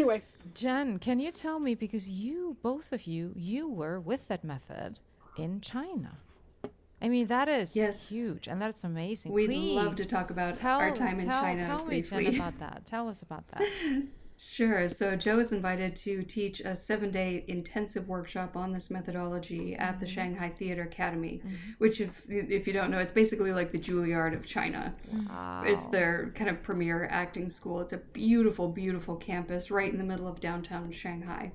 Anyway, Jen, can you tell me, because both of you were with that method in China. I mean, that is Yes. huge, and that's amazing. We'd Please love to talk about our time in China tell briefly. me, Jen, about that. Tell us about that. Sure. So Joe was invited to teach a 7-day intensive workshop on this methodology at the Shanghai Theatre Academy, which, if you don't know, it's basically like the Juilliard of China. Wow. It's their kind of premier acting school. It's a beautiful, beautiful campus right in the middle of downtown Shanghai.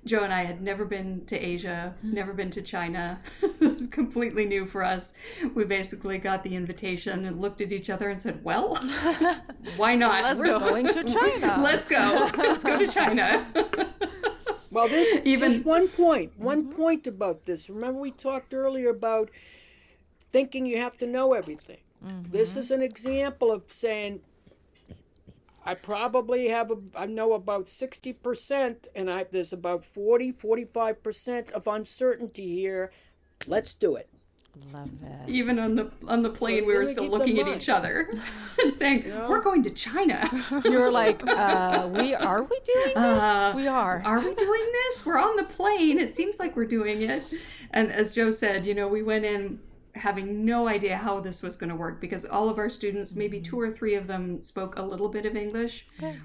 Joe and I had never been to Asia, never been to China. This is completely new for us. We basically got the invitation and looked at each other and said, well, why not? Let's go. Going to China. Let's go. Let's go to China. well, there's Even- just one point about this. Remember we talked earlier about thinking you have to know everything. This is an example of saying, I probably I know about 60%, and there's about 45% of uncertainty here. Let's do it. Love it. Even on the plane, So we were really still keep looking in at each other and saying, Yeah. we're going to China. You were like, are we doing this? We are. Are we doing this? We're on the plane. It seems like we're doing it. And as Joe said, we went in having no idea how this was going to work, because all of our students, maybe 2 or 3 of them, spoke a little bit of English. Okay.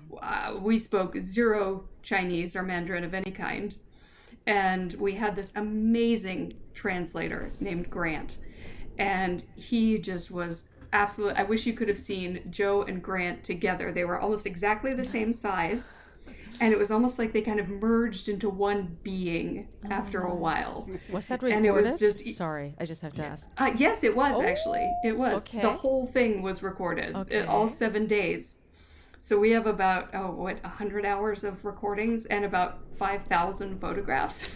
We spoke 0 Chinese or Mandarin of any kind. And we had this amazing translator named Grant. And he just was absolute. I wish you could have seen Joe and Grant together. They were almost exactly the same size. And it was almost like they kind of merged into one being after a while. Was that recorded? And it was just... Sorry, I just have to ask. yes, it was actually. It was. Okay. The whole thing was recorded. Okay. All 7 days. So we have about, 100 hours of recordings and about 5,000 photographs.